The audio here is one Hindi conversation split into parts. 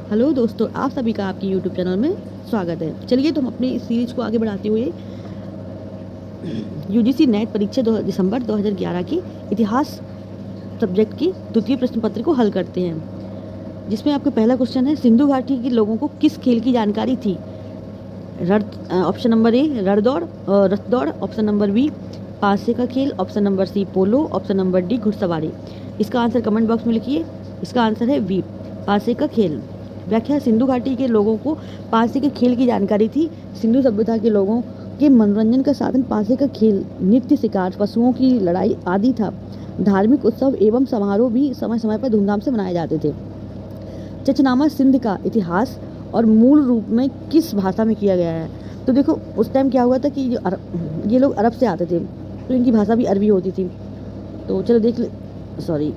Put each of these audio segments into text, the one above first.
हेलो दोस्तों, आप सभी का आपकी यूट्यूब चैनल में स्वागत है। चलिए तो हम अपनी इस सीरीज को आगे बढ़ाते हुए यूजीसी नेट परीक्षा दिसंबर 2011 की इतिहास सब्जेक्ट की द्वितीय प्रश्न पत्र को हल करते हैं, जिसमें आपका पहला क्वेश्चन है, सिंधु घाटी के लोगों को किस खेल की जानकारी थी? ऑप्शन नंबर ए रण दौड़, रथ दौड़, ऑप्शन नंबर बी पासे का खेल, ऑप्शन नंबर सी पोलो, ऑप्शन नंबर डी घुड़सवारी। इसका आंसर कमेंट बॉक्स में लिखिए। इसका आंसर है बी पासे का खेल। व्याख्या, सिंधु घाटी के लोगों को पासे के खेल की जानकारी थी। सिंधु सभ्यता के लोगों के मनोरंजन का साधन पासे का खेल, नृत्य, शिकार, पशुओं की लड़ाई आदि था। धार्मिक उत्सव एवं समारोह भी समय समय पर धूमधाम से मनाए जाते थे। चचनामा सिंध का इतिहास और मूल रूप में किस भाषा में किया गया है? तो देखो, उस टाइम क्या हुआ था कि ये लोग अरब से आते थे, तो इनकी भाषा भी अरबी होती थी। तो चलो देख ले। सॉरी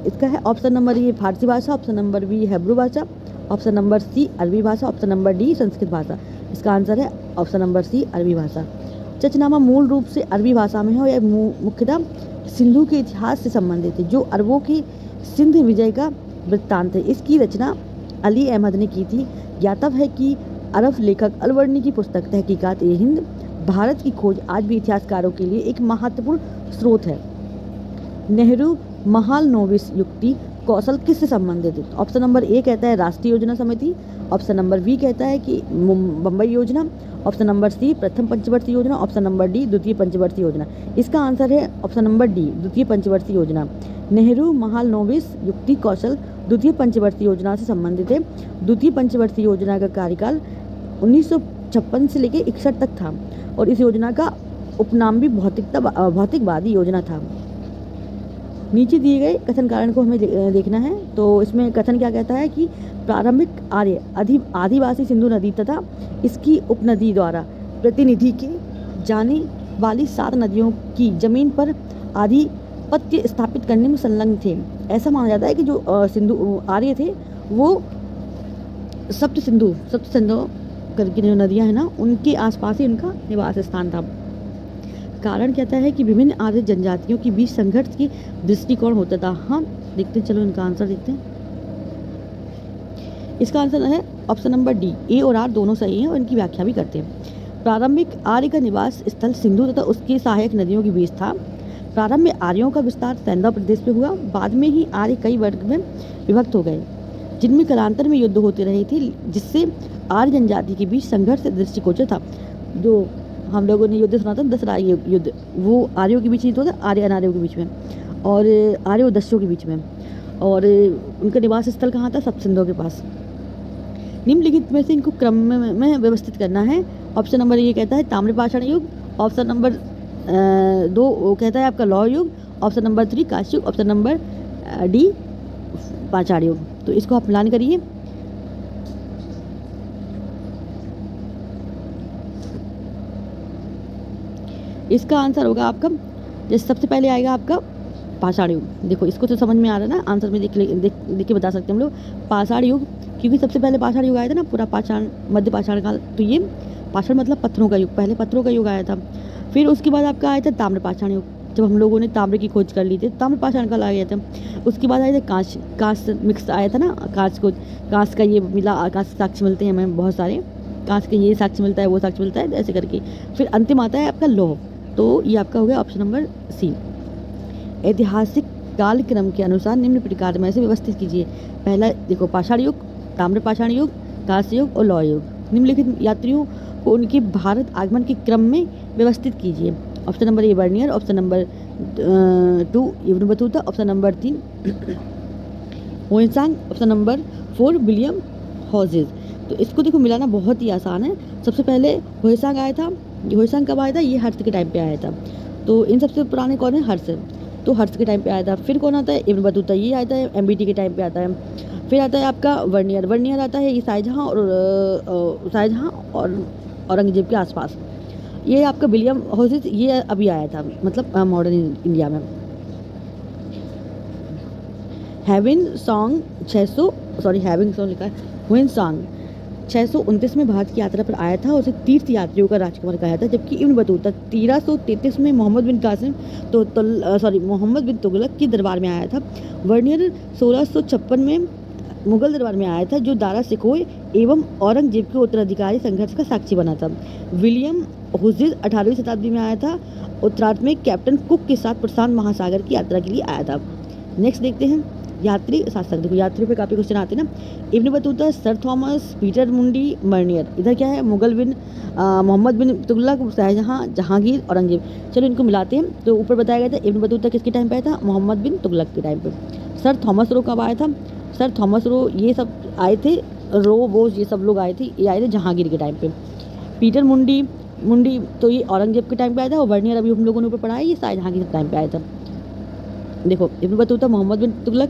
इसका है ऑप्शन नंबर ए फारसी भाषा, ऑप्शन नंबर बी हिब्रू भाषा, ऑप्शन नंबर सी अरबी भाषा, ऑप्शन नंबर डी संस्कृत भाषा। इसका आंसर है ऑप्शन नंबर सी अरबी भाषा। चचनामा मूल रूप से अरबी भाषा में है और यह मुख्यतः सिंधु के इतिहास से संबंधित है, जो अरबों की सिंध विजय का वृत्तांत है। इसकी रचना अली अहमद ने की थी। ज्ञातव्य है कि अरब लेखक अलवर्णी की पुस्तक तहकीकात ए हिंद भारत की खोज आज भी इतिहासकारों के लिए एक महत्वपूर्ण स्रोत है। नेहरू महालनोबिस युक्ति कौशल किससे संबंधित है? ऑप्शन नंबर ए कहता है राष्ट्रीय योजना समिति, ऑप्शन नंबर बी कहता है कि बम्बई योजना, ऑप्शन नंबर सी प्रथम पंचवर्षीय योजना, ऑप्शन नंबर डी द्वितीय पंचवर्षीय योजना। इसका आंसर है ऑप्शन नंबर डी द्वितीय पंचवर्षीय योजना। नेहरू महालनोबिस युक्ति कौशल द्वितीय पंचवर्षीय योजना से संबंधित है। द्वितीय पंचवर्षीय योजना का कार्यकाल 1956 से लेकर 61 तक था और इस योजना का उपनाम भी भौतिकवादी योजना था। नीचे दिए गए कथन कारण को हमें देखना है। तो इसमें कथन क्या कहता है कि प्रारंभिक आर्य आदिवासी सिंधु नदी तथा इसकी उपनदी द्वारा प्रतिनिधि के जाने वाली 7 नदियों की जमीन पर आधिपत्य स्थापित करने में संलग्न थे। ऐसा माना जाता है कि जो सिंधु आर्य थे वो सप्त सिंधु करके जो नदियाँ हैं ना, उनके आसपास ही उनका निवास स्थान था। कारण कहता है कि विभिन्न आर्य जनजातियों के बीच संघर्ष की दृष्टिकोण होता था। हाँ, देखते चलो इनका आंसर देखते हैं। इसका आंसर है ऑप्शन नंबर डी। ए और आर दोनों सही हैं और इनकी व्याख्या भी करते हैं। प्रारंभिक आर्य का निवास स्थल सिंधु तथा उसकी सहायक नदियों के बीच था। प्रारंभ में आर्यों का विस्तार सैंधव प्रदेश में हुआ। बाद में ही आर्य कई वर्ग में विभक्त हो गए, जिनमें कालांतर में युद्ध होते रहे थे, जिससे आर्य जनजाति के बीच संघर्ष दृष्टिगोचर था। जो हम लोगों ने युद्ध सुना था, दसरा युद्ध, वो आर्यों के बीच युद्ध होता, आर्य अनार्यों के बीच में और आर्य और दस्यों के बीच में। और उनका निवास स्थल कहाँ था? सब सिंधु के पास। निम्नलिखित में से इनको क्रम में व्यवस्थित करना है। ऑप्शन नंबर ये कहता है ताम्रपाषाण युग, ऑप्शन नंबर 2 कहता है आपका लौह युग, ऑप्शन नंबर 3 कांस्य युग, ऑप्शन नंबर डी पाषाण युग। तो इसको आप मिलान करिए। इसका आंसर होगा आपका, जैसे सबसे पहले आएगा आपका पाषाण युग। देखो इसको तो समझ में आ रहा है ना, आंसर में देख के बता सकते हैं हम लोग। पाषाण युग, क्योंकि सबसे पहले पाषाण युग आया था ना, पूरा पाषाण मध्य पाषाण काल, तो ये पाषाण मतलब पत्थरों का युग, पहले पत्थरों का युग आया था। फिर उसके बाद आपका आया था ताम्रपाषाण युग, जब हम लोगों ने ताम्र की खोज कर ली थी, ताम्रपाषाण काल आ गया था। उसके बाद आया था कांस्य मिक्स आया था ना, कांस्य का ये मिला, कांस्य साक्ष्य मिलते हैं हमें बहुत सारे, कांस्य का ये साक्ष्य मिलता है, वो साक्ष्य मिलता है, ऐसे करके। फिर अंतिम आता है आपका लौह। तो ये आपका हो गया ऑप्शन नंबर सी। ऐतिहासिक कालक्रम के अनुसार निम्न प्रकार में से व्यवस्थित कीजिए। पहला देखो पाषाण युग, ताम्रपाषाण युग, कांस्य युग और लौह युग। निम्नलिखित यात्रियों को उनके भारत आगमन के क्रम में व्यवस्थित कीजिए। Option number A Bernier, option number 2 Ibn Battuta, option number 3 Hiuen Tsang, option number 4 William Hodges. तो इसको देखो मिलाना बहुत ही आसान है। सबसे पहले होइसांग आया था। होइसांग कब आया था? ये हर्ष के टाइम पे आया था। तो इन सबसे पुराने कौन है? हर्ष। तो हर्ष के टाइम पे आया था। फिर कौन आता है? इब्न बतूता, ये आता है एमबीटी के टाइम पे आता है। फिर आता है आपका वर्नियर आता है, ये शाहजहाँ और औरंगजेब के आसपास। ये आपका विलियम हॉजेज, ये अभी आया था, मतलब मॉडर्न इंडिया में। हैविंग सॉन्ग लिखा है, हुइन सॉन्ग 629 में भारत की यात्रा पर आया था और उसे तीर्थ यात्रियों का राजकुमार कहा था, जबकि इब्न बतूता 1333 में मोहम्मद बिन कासिम मोहम्मद बिन तुगलक के दरबार में आया था। वर्नियर 1656 में मुगल दरबार में आया था, जो दारा सिकोय एवं औरंगजेब के उत्तराधिकारी संघर्ष का साक्षी बना था। विलियम हुजिर 18वीं शताब्दी में आया था, उत्तरार्ध में कैप्टन कुक के साथ प्रशांत महासागर की यात्रा के लिए आया था। नेक्स्ट देखते हैं यात्री शासक। देखो यात्रियों पे काफ़ी क्वेश्चन आते हैं ना। Ibn Battuta, sir Thomas, Peter मुंडी, मर्नियर। इधर क्या है, मुगल बिन मोहम्मद बिन तुगलक, शाहजहां, जहांगीर, औरंगजेब। चलो इनको मिलाते हैं। तो ऊपर बताया गया था इब्न बतूता किसके टाइम पे आया था, मोहम्मद बिन तुगलक के टाइम पे। सर थॉमस रो कब आया था, सर थॉमस रो ये सब आए थे, रो बोस ये सब लोग आए थे, ये आए थे जहांगीर के टाइम पे। पीटर मुंडी तो ये औरंगजेब के टाइम पे आया था, और वर्नियर अभी हम लोगों ने ऊपर पढ़ा है, ये शाहजहां के टाइम पे आया था। देखो इब्न बतूता मोहम्मद बिन तुगलक,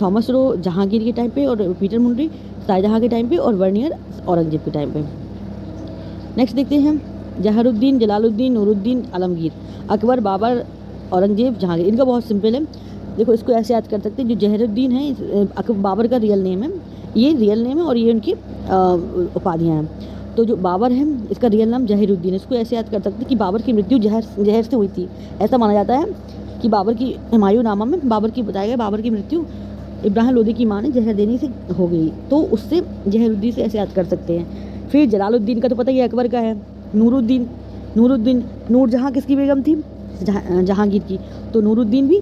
थॉमस रो जहांगीर के टाइम पे, और पीटर मुंडी शाहजहां के टाइम पे, और वर्नियर औरंगजेब के टाइम पे। नेक्स्ट देखते हैं जहरुद्दीन, जलालुद्दीन, नूरुद्दीन, आलमगीर। अकबर, बाबर, औरंगजेब, जहांगीर। इनका बहुत सिंपल है। देखो इसको ऐसे याद कर सकते हैं, जो जहरुद्दीन है बाबर का रियल नेम है, ये रियल नेम है और ये उनकी उपाधियाँ हैं। तो जो बाबर है इसका रियल नाम जहीरुद्दीन है। इसको ऐसे याद कर सकते हैं कि बाबर की मृत्यु जहर से हुई थी। ऐसा माना जाता है कि बाबर की हुमायूंनामा में बाबर की बताया गया बाबर की मृत्यु इब्राहिम लोदी की मां ने जहर देने से हो गई, तो उससे जहरुद्दीन से ऐसे याद कर सकते हैं। फिर जलालुद्दीन का तो पता ही है, अकबर का है। नूरुद्दीन नूरजहां किसकी बेगम थी, जहांगीर की, तो नूरुद्दीन भी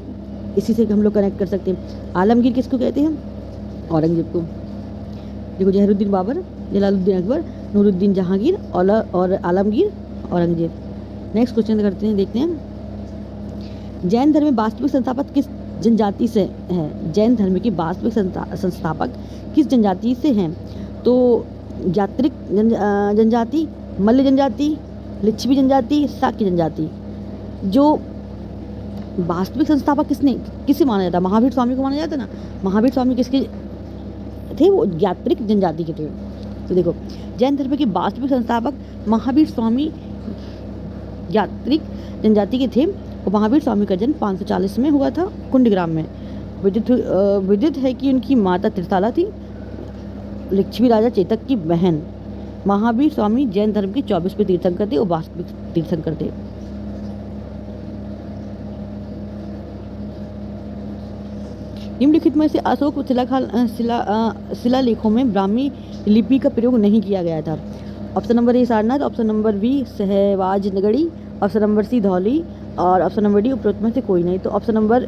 इसी से हम लोग कनेक्ट कर सकते हैं। आलमगीर किसको कहते हैं, औरंगजेब को। देखो जहरुद्दीन बाबर, जलालुद्दीन अकबर, नूरुद्दीन जहांगीर और आलमगीर औरंगजेब। नेक्स्ट क्वेश्चन करते हैं, देखते हैं जैन धर्म में वास्तविक संस्थापक किस जनजाति से है। जैन धर्म के वास्तविक संस्थापक किस जनजाति से हैं, तो यात्रिक जनजाति, मल्ल जनजाति, लिच्छवी जनजाति, शाक्य जनजाति। जो वास्तविक संस्थापक किसे माना जाता है, महावीर स्वामी को माना जाता है ना। महावीर स्वामी किसके थे, वो यात्रिक जनजाति के थे। तो देखो जैन धर्म के वास्तविक संस्थापक महावीर स्वामी यात्रिक जनजाति के थे, और महावीर स्वामी का जन्म 540 में हुआ था कुंडग्राम में। विदित है कि उनकी माता त्रिशाला थी, लिच्छवी राजा चेतक की बहन। महावीर स्वामी जैन धर्म के 24वें तीर्थंकर थे और वास्तविक तीर्थंकर थे। निम्नलिखित में से अशोक शिलालेखों में ब्राह्मी लिपि का प्रयोग नहीं किया गया था। Option number A Sarnath, option number B सहवाजनगढ़ी, ऑप्शन नंबर सी धौली, और ऑप्शन नंबर डी उपरोक्त में से कोई नहीं। तो ऑप्शन नंबर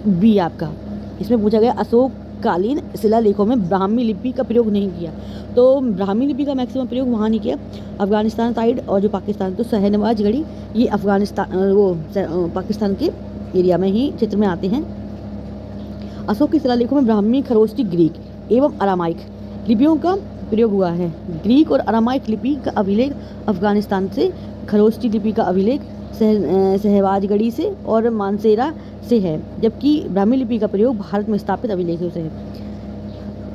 बी आपका इसमें पूछा गया, अशोक कालीन शिलालेखों में ब्राह्मी लिपि का प्रयोग नहीं किया। तो ब्राह्मी लिपि का मैक्सिमम प्रयोग वहाँ नहीं किया, अफगानिस्तान साइड और जो पाकिस्तान, तो सहनवाजगढ़ी ये अफगानिस्तान पाकिस्तान के एरिया में ही क्षेत्र में आते हैं। अशोक के शिलालेखों में ब्राह्मी, खरोष्टी, ग्रीक एवं अरामाइक लिपियों का प्रयोग हुआ है। ग्रीक और अरामाइक लिपि का अभिलेख अफगानिस्तान से, खरोष्टी लिपि का अभिलेख सहवाजगढ़ी से और मानसेरा से है, जबकि ब्राह्मी लिपि का प्रयोग भारत में स्थापित अभिलेखों से है।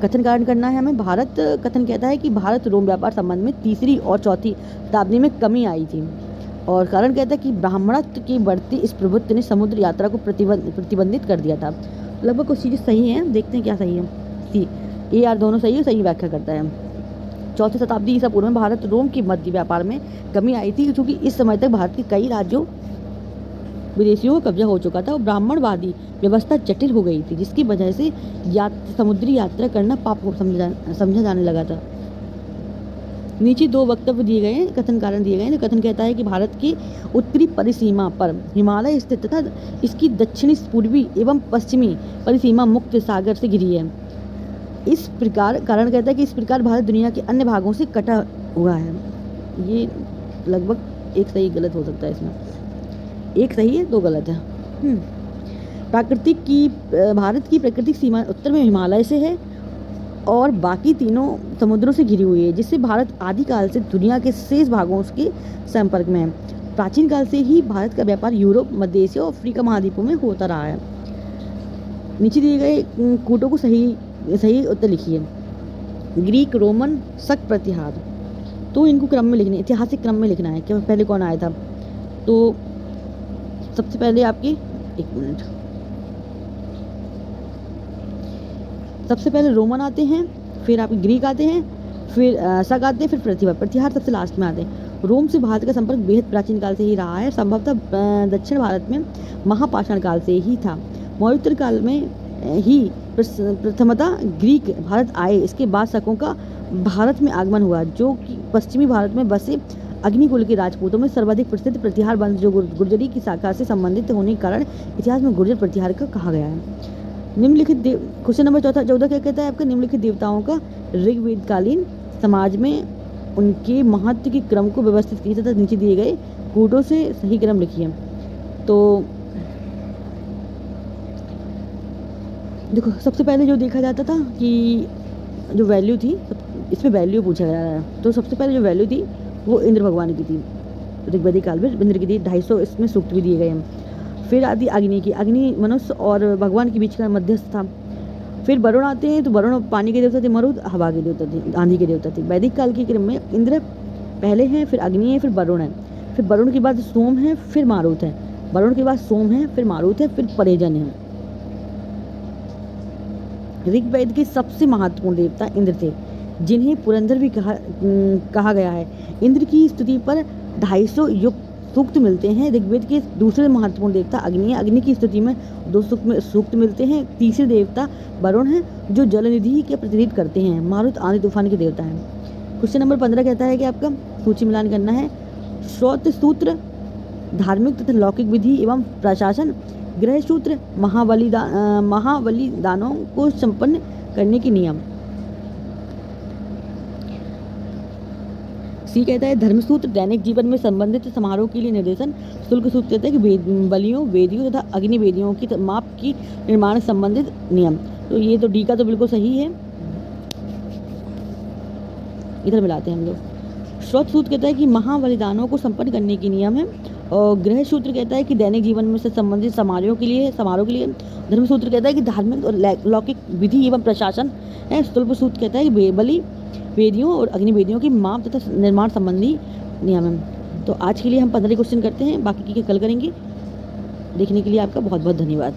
कथन कारण करना है हमें। भारत कथन कहता है कि भारत रोम व्यापार संबंध में 3री और 4वीं शताब्दी में कमी आई थी, और कारण कहता है कि ब्राह्मणत्व की बढ़ती इस प्रभुत्व ने समुद्र यात्रा को प्रतिबंधित कर दिया था। लगभग कुछ चीज़ें सही हैं, देखते हैं क्या सही है। सी ए आर दोनों सही है, सही व्याख्या करता है। 4वीं शताब्दी ईसा पूर्व में भारत रोम की मध्य व्यापार में कमी आई थी, क्योंकि इस समय तक भारत के कई राज्यों विदेशियों का कब्जा हो चुका था और ब्राह्मणवादी व्यवस्था जटिल हो गई थी, जिसकी वजह से समुद्री यात्रा करना पाप को समझा जाने लगा था। नीचे 2 वक्तव्य दिए गए हैं, कथन कारण दिए गए हैं। कथन कहता है कि भारत की उत्तरी परिसीमा पर हिमालय स्थित तथा इसकी दक्षिणी, पूर्वी एवं पश्चिमी परिसीमा मुक्त सागर से घिरी है। इस प्रकार कारण कहता है कि इस प्रकार भारत दुनिया के अन्य भागों से कटा हुआ है। ये लगभग एक सही गलत हो सकता है, इसमें एक सही है 2 गलत है। भारत की प्राकृतिक सीमा उत्तर में हिमालय से है और बाकी तीनों समुद्रों से घिरी हुई है, जिससे भारत आदिकाल से दुनिया के शेष भागों के संपर्क में है। प्राचीन काल से ही भारत का व्यापार यूरोप, मध्य एशिया और अफ्रीका महाद्वीपों में होता रहा है। नीचे दिए गए कूटों को सही उत्तर लिखिए। ग्रीक, रोमन, शक, प्रतिहार। तो इनको क्रम में लिखना है, ऐतिहासिक क्रम में लिखना है कि पहले कौन आया था। तो सबसे पहले आपकी सबसे पहले रोमन आते हैं, फिर आपके ग्रीक आते हैं, फिर शक आते हैं, फिर प्रतिहार सबसे लास्ट में आते हैं। रोम से भारत का संपर्क बेहद प्राचीन काल से ही रहा है, संभवतः दक्षिण भारत में महापाषाण काल से ही था। मौर्योत्तर काल में ही प्रथमतः ग्रीक भारत आए, इसके बाद शकों का भारत में आगमन हुआ, जो कि पश्चिमी भारत में बसे अग्निकुल के राजपूतों में सर्वाधिक प्रसिद्ध प्रतिहार वंश जो गुर्जरी की शाखा से संबंधित होने के कारण इतिहास में गुर्जर प्रतिहार का कहा गया है। निम्नलिखित क्वेश्चन नंबर 14 क्या कहता है आपका, निम्नलिखित देवताओं का ऋग्वेद कालीन समाज में उनके महत्व के क्रम को व्यवस्थित किया तथा नीचे दिए गए कूटों से सही क्रम लिखिए। तो देखो, सबसे पहले जो देखा जाता था कि जो वैल्यू थी, इसमें वैल्यू पूछा गया है, तो सबसे पहले जो वैल्यू थी वो इंद्र भगवान की थी, ऋग्वेदिक काल में इंद्र की थी। 250 इसमें सूक्त भी दिए गए हैं। फिर आती अग्नि की, अग्नि मनुष्य और भगवान के बीच का मध्यस्थ था। फिर वरुण आते हैं, तो वरुण पानी के देवता थे, मरुद हवा के देवता थे, आंधी के देवता थे। वैदिक काल के क्रम में इंद्र पहले हैं, फिर अग्नि है, फिर वरुण है, फिर वरुण के बाद सोम है, फिर मारुत है, वरुण के बाद सोम है, फिर मारुत है, फिर परेजन है। ऋग्वेद के सबसे महत्वपूर्ण देवता इंद्र थे, जिन्हें पुरंदर भी कहा गया है। इंद्र की स्तुति पर 250 युक्त सूक्त मिलते हैं। ऋग्वेद के दूसरे महत्वपूर्ण देवता अग्नि है, अग्नि की स्तुति में 2 सूक्त मिलते हैं। तीसरे देवता वरुण हैं, जो जलनिधि के प्रतिनिधित्व करते हैं। मारुत आंधी तूफान के देवता हैं। क्वेश्चन नंबर 15 कहता है कि आपका सूची मिलान करना है। श्रौत सूत्र धार्मिक तथा लौकिक विधि एवं प्रशासन, गृह सूत्र महाबलिदानों को संपन्न करने के नियम। सी कहता है धर्म सूत्र दैनिक जीवन में संबंधित समारोह के लिए निर्देशन। शुल्क सूत्र कहता है कि बलियों वेदियों तथा अग्नि वेदियों की माप की निर्माण संबंधित नियम। तो ये तो डी का तो बिल्कुल सही है, इधर मिलाते हैं हम लोग। श्रौत सूत्र कहता है कि महाबलिदानों को संपन्न करने के नियम है। और गृह सूत्र कहता है कि दैनिक जीवन में से संबंधित समारोह के लिए। धर्म सूत्र कहता है कि धार्मिक और लौकिक विधि एवं प्रशासन है। शुल्क सूत्र कहता है कि बलि वेदियों और अग्नि वेदियों की माप तथा निर्माण संबंधी नियम है। तो आज के लिए हम 15 क्वेश्चन करते हैं, बाकी के कल करेंगे। देखने के लिए आपका बहुत बहुत धन्यवाद।